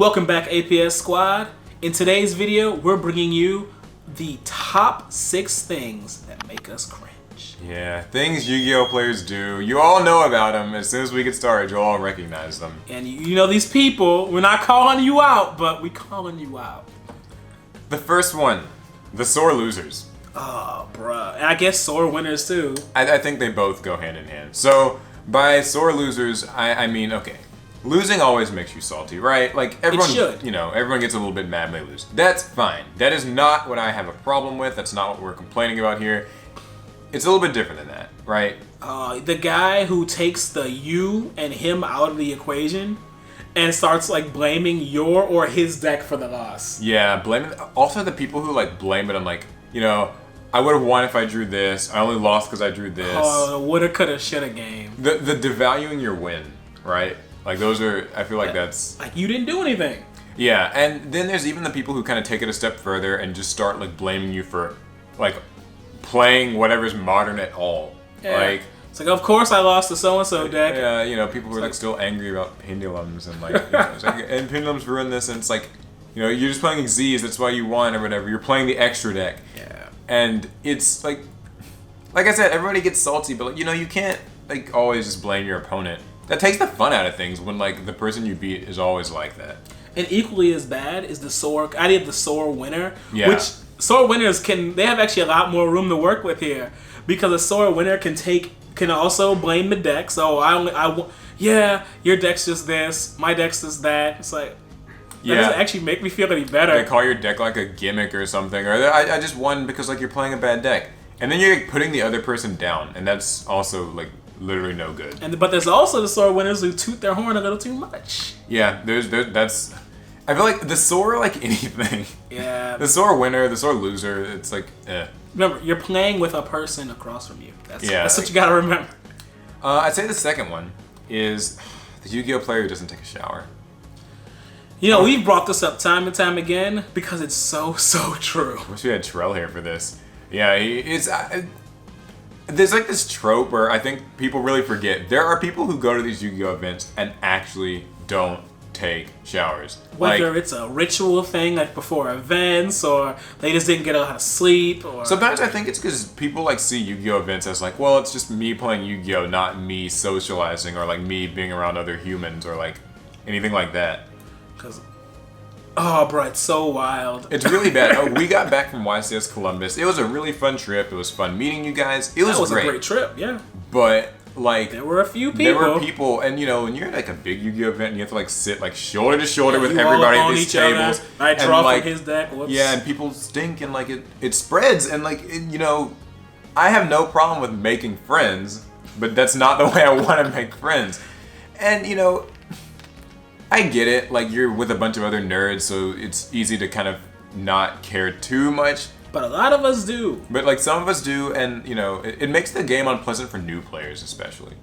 Welcome back, APS Squad. In today's video, we're bringing you the top 6 things that make us cringe. Yeah, things Yu-Gi-Oh players do. You all know about them. As soon as we get started, you'll all recognize them. And you know these people, we're not calling you out, but we calling you out. The first one, the sore losers. Oh, bruh. And I guess sore winners too. I think they both go hand in hand. So, by sore losers, I mean, okay. Losing always makes you salty, right? Like, everyone, It should. you know, everyone gets a little bit mad when they lose. That's fine. That is not what I have a problem with. That's not what we're complaining about here. It's a little bit different than that, right? The guy who takes the you and him out of the equation and starts, like, blaming your or his deck for the loss. Yeah, blaming... Also, the people who, like, blame it on, like, you know, I would have won if I drew this. I only lost because I drew this. Oh, the woulda, coulda, shoulda game. The devaluing your win, right? Like, those are... I feel like that's... Like, you didn't do anything. Yeah, and then there's even the people who kind of take it a step further and just start, like, blaming you for, like, playing whatever's modern at all. Yeah. Like... It's like, of course I lost the so-and-so deck. Yeah, you know, people who are, like, still angry about pendulums and, like, you know, it's like, and pendulums ruin this, and it's like, you know, you're just playing Z's, that's why you won, or whatever. You're playing the extra deck. Yeah. And it's, like I said, everybody gets salty, but, like, you know, you can't, like, always just blame your opponent. That takes the fun out of things when, like, the person you beat is always like that. And equally as bad is the sore idea of the sore winner. Yeah. Which sore winners they have actually a lot more room to work with here, because a sore winner can also blame the deck. So yeah, your deck's just this, my deck's just that. It's like, that doesn't actually make me feel any better. They call your deck like a gimmick or something, or I just won because, like, you're playing a bad deck, and then you're, like, putting the other person down, and that's also, like, literally no good. But there's also the sore winners who toot their horn a little too much. Yeah, that's. I feel like the sore, like anything. Yeah. The sore winner, the sore loser. It's like, eh. Remember, you're playing with a person across from you. That's what you gotta remember. I'd say the second one is the Yu-Gi-Oh player who doesn't take a shower. You know, we've brought this up time and time again because it's so true. I wish we had Trell here for this. Yeah, there's, like, this trope where I think people really forget. There are people who go to these Yu-Gi-Oh events and actually don't take showers. Whether it's a ritual thing, like before events, or they just didn't get a lot of sleep, or... Sometimes I think it's because people, like, see Yu-Gi-Oh events as, like, well, it's just me playing Yu-Gi-Oh, not me socializing, or, like, me being around other humans, or, like, anything like that. Because... Oh, bro, it's so wild. It's really bad. We got back from YCS Columbus. It was a really fun trip. It was fun meeting you guys. It was great. That was a great trip, yeah. But, like... There were a few people. There were people, and, you know, when you're at, like, a big Yu-Gi-Oh event, and you have to, like, sit, like, shoulder to shoulder with everybody at these tables. I draw from his deck. Whoops. Yeah, and people stink, and, like, it spreads, and, like, you know, I have no problem with making friends, but that's not the way I want to make friends. And, you know... I get it, like, you're with a bunch of other nerds, so it's easy to kind of not care too much. But a lot of us do. But, like, some of us do, and, you know, it makes the game unpleasant for new players, especially.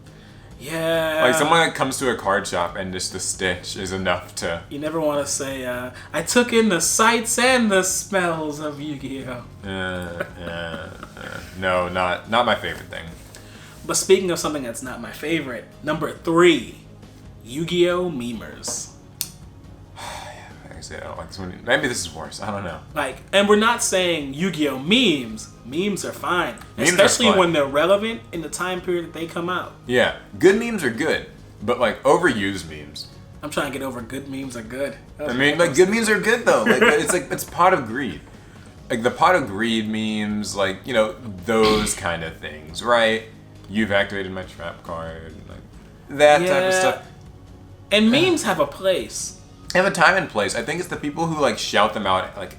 Yeah. Like, someone that comes to a card shop and just the stench is enough to... You never want to say, I took in the sights and the smells of Yu-Gi-Oh! No, not my favorite thing. But speaking of something that's not my favorite, number 3. Yu-Gi-Oh! Memers. Like I said, I don't like this one. Maybe this is worse. I don't know. Like, and we're not saying Yu-Gi-Oh! Memes. Memes are fine. Memes especially are fun. when they're relevant in the time period that they come out. Yeah, good memes are good, but, like, overused memes. I'm trying to get over good memes are good. I mean, like, good memes are good, though. Like, it's pot of greed. Like, the pot of greed memes, like, you know, those kind of things, right? You've activated my trap card, like, that type of stuff. And memes have a place. They have a time and place. I think it's the people who, like, shout them out, like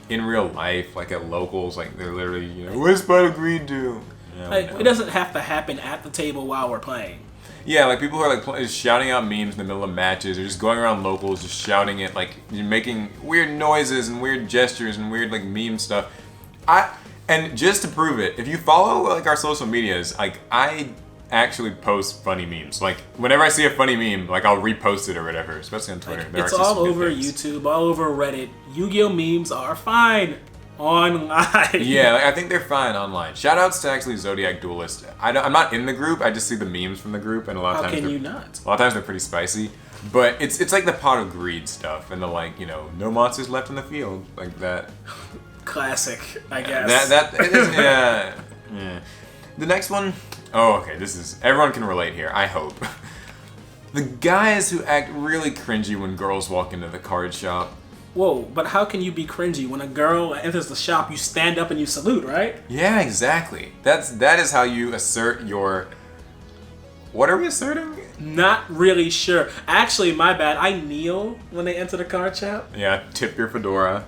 in real life, like at locals, like, they're literally, you know, what's pot of greed do? You know, like, it doesn't have to happen at the table while we're playing. Yeah, like, people who are, like, shouting out memes in the middle of matches, or just going around locals, just shouting it, like, you're making weird noises and weird gestures and weird, like, meme stuff. And just to prove it, if you follow, like, our social medias, like, I actually post funny memes. Like, whenever I see a funny meme, like, I'll repost it or whatever, especially on Twitter. Like, it's all over YouTube, all over Reddit. Yu-Gi-Oh! Memes are fine online. Yeah, like, I think they're fine online. Shoutouts to actually Zodiac Duelist. I'm not in the group, I just see the memes from the group, and a lot of times How can you not? A lot of times they're pretty spicy. But it's like the pot of greed stuff, and the like, no monsters left in the field, like that. Classic, I guess. That it is, yeah. The next one, okay, this is, everyone can relate here, I hope. The guys who act really cringy when girls walk into the card shop. Whoa, but how can you be cringy when a girl enters the shop? You stand up and you salute, right? Yeah, exactly. That is how you assert your. What are we asserting? Not really sure. Actually, my bad. I kneel when they enter the card shop. Yeah, tip your fedora.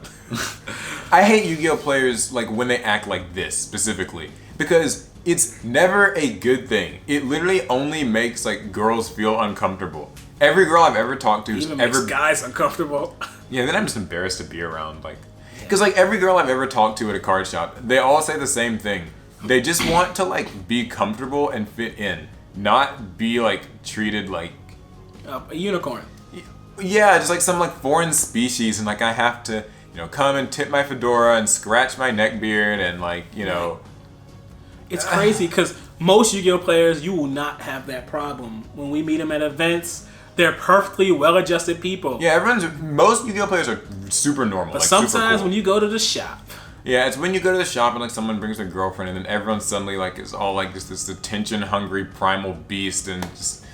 I hate Yu-Gi-Oh players like when they act like this specifically because it's never a good thing. It literally only makes like girls feel uncomfortable. Every girl I've ever talked to Even makes guys uncomfortable. Yeah, then I'm just embarrassed to be around, like, because like every girl I've ever talked to at a card shop, they all say the same thing. They just want to like be comfortable and fit in, not be like treated like a unicorn. Yeah, just like some like foreign species, and like I have to, come and tip my fedora and scratch my neck beard and like, It's crazy because most Yu-Gi-Oh players, you will not have that problem. When we meet them at events, they're perfectly well-adjusted people. Yeah, most Yu-Gi-Oh players are super normal. But like, sometimes super cool. when you go to the shop. Yeah, it's when you go to the shop and like someone brings their girlfriend and then everyone suddenly like is all like just this attention-hungry primal beast and just...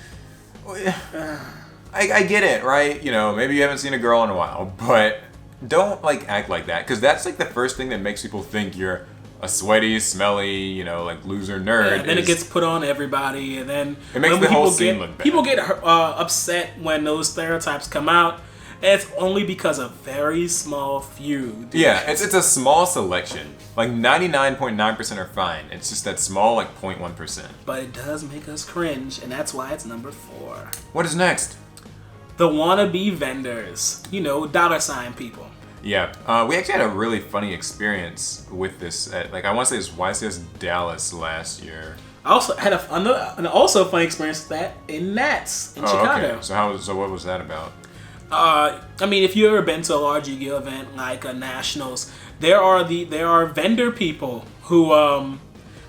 I get it, right? Maybe you haven't seen a girl in a while, but don't like act like that because that's like the first thing that makes people think you're a sweaty, smelly, like loser nerd. Yeah, and then it gets put on everybody, and then it makes the whole scene look bad. People get upset when those stereotypes come out, and it's only because of very small few. Yeah, it's a small selection. Like 99.9% are fine. It's just that small, like 0.1%. But it does make us cringe, and that's why it's number 4. What is next? The wannabe vendors. Dollar sign people. Yeah, we actually had a really funny experience with this at, like, I want to say it's YCS Dallas last year. I also had an also funny experience with that in Nats in Chicago. Okay. So what was that about? If you've ever been to a large Yu-Gi-Oh event like a Nationals, there are vendor people who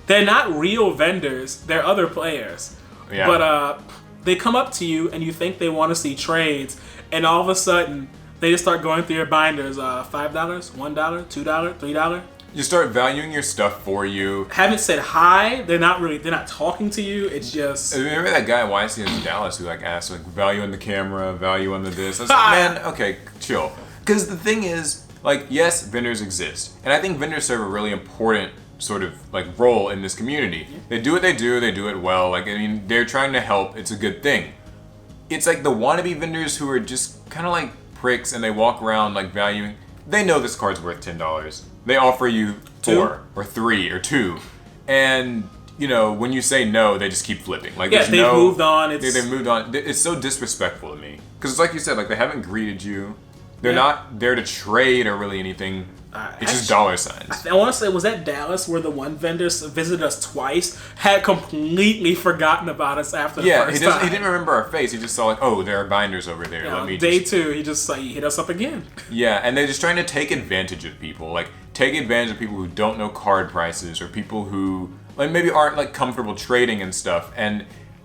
they're not real vendors, they're other players. Yeah. But they come up to you and you think they want to see trades, and all of a sudden they just start going through your binders. $5, $1, $2, $3. You start valuing your stuff for you. Haven't said hi. They're not talking to you. It's just. Remember that guy at YCS Dallas who like asked like value on the camera, value on the this. I was like, man, okay, chill. Because the thing is, like, yes, vendors exist, and I think vendors serve a really important sort of like role in this community. They do what they do it well. Like, they're trying to help. It's a good thing. It's like the wannabe vendors who are just kind of like pricks and they walk around like valuing. They know this card's worth $10. They offer you 4 or 3 or 2, and when you say no, they just keep flipping. Like, they've moved on. They've moved on. It's so disrespectful to me because it's like you said, like they haven't greeted you. They're not there to trade or really anything. It's just dollar signs. I want to say, was that Dallas where the one vendor visited us twice, had completely forgotten about us after the first time? He didn't remember our face. He just saw like, oh, there are binders over there. Day 2, he just he hit us up again. Yeah, and they're just trying to take advantage of people. Like, take advantage of people who don't know card prices or people who like maybe aren't like comfortable trading and stuff. And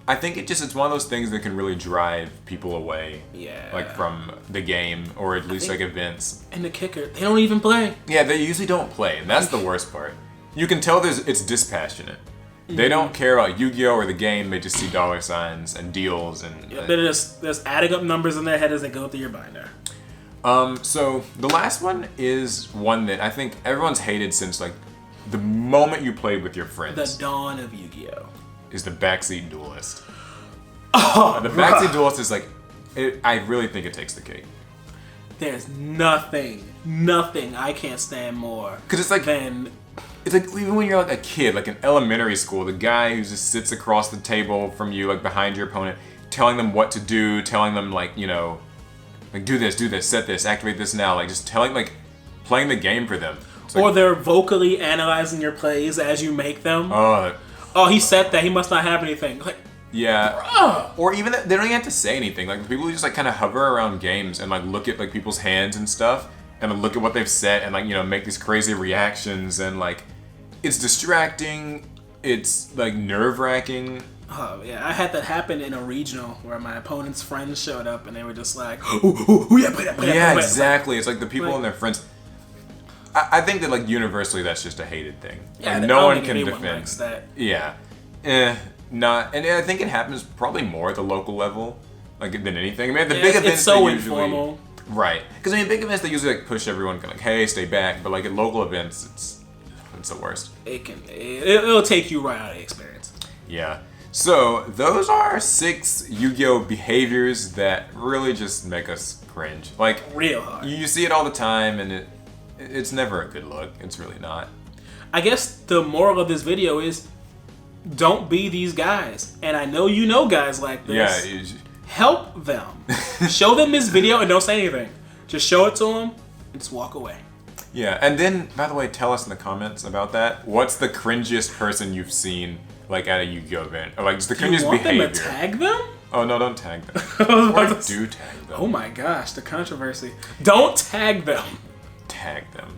I think it's one of those things that can really drive people away. Yeah. Like from the game or at least like events. And the kicker, they don't even play. Yeah, they usually don't play, and that's the worst part. You can tell it's dispassionate. They don't care about Yu-Gi-Oh or the game. They just see dollar signs and deals and. They're just adding up numbers in their head as they go through your binder. So the last one is one that I think everyone's hated since like the moment you played with your friends. The dawn of Yu-Gi-Oh! Is the backseat duelist. Oh, the backseat duelist is like, I really think it takes the cake. There's nothing I can't stand more. Because it's like even when you're like a kid, like in elementary school, the guy who just sits across the table from you, like behind your opponent, telling them what to do, telling them like, like do this, set this, activate this now, like just playing the game for them. Or they're vocally analyzing your plays as you make them. Oh, he said that. He must not have anything. Like, yeah. Bruh. Or even they don't even have to say anything. Like people who just like kind of hover around games and like look at like people's hands and stuff, and like, look at what they've set and like make these crazy reactions and like it's distracting. It's like nerve-wracking. Oh yeah, I had that happen in a regional where my opponent's friends showed up and they were just like, "Ooh, yeah, play that, play that, Yeah, play that." exactly. It's like the people and their friends. I think that like universally that's just a hated thing. Yeah, like, I no don't one think can anyone defend. likes that. Yeah, not. And I think it happens probably more at the local level, like than anything. I mean, at the big events it's so they usually, informal. right? Because I mean, big events they usually like push everyone, like, hey, stay back. But like at local events, it's the worst. It'll take you right out of the experience. Yeah. So those are 6 Yu-Gi-Oh behaviors that really just make us cringe. Like Real hard. you see it all the time, and it's never a good look. It's really not. I guess the moral of this video is, don't be these guys. And I know you know guys like this. Yeah. Help them. Show them this video and don't say anything. Just show it to them and just walk away. Yeah. And then, by the way, tell us in the comments about that. What's the cringiest person you've seen, like at a Yu-Gi-Oh event, or like just the Do you cringiest want behavior? them to tag them? Oh no! Don't tag them. Or Or do tag them. Oh my gosh, the controversy. Don't tag them. Tag them.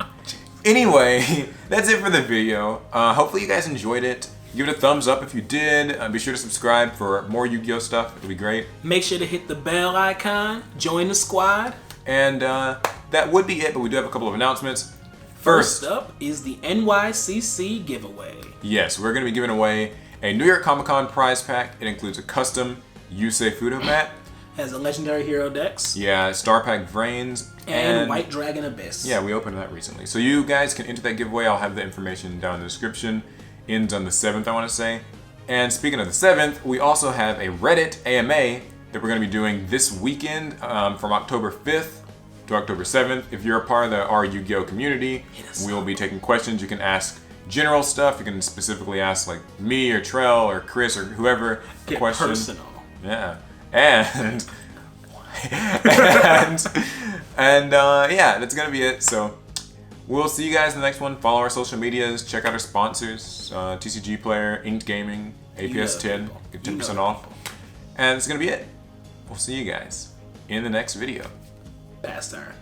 Anyway, that's it for the video. Hopefully you guys enjoyed it. Give it a thumbs up if you did. Be sure to subscribe for more Yu-Gi-Oh stuff. It'll be great. Make sure to hit the bell icon. Join the squad. And that would be it, but we do have a couple of announcements. First up is the NYCC giveaway. Yes, we're going to be giving away a New York Comic Con prize pack. It includes a custom Yusei Fudo mat. Has a legendary hero decks. Yeah, Star Pack Vrains. And White Dragon Abyss. Yeah, we opened that recently. So you guys can enter that giveaway. I'll have the information down in the description. Ends on the 7th, I want to say. And speaking of the 7th, we also have a Reddit AMA that we're going to be doing this weekend from October 5th to October 7th. If you're a part of the our Yu-Gi-Oh community, we will be taking questions. You can ask general stuff. You can specifically ask like me or Trell or Chris or whoever a Get question. personal. Yeah. And yeah, that's gonna be it. So we'll see you guys in the next one. Follow our social medias. Check out our sponsors: TCG Player, Inked Gaming, APS 10. Get 10% off. And it's gonna be it. We'll see you guys in the next video. Fast turn.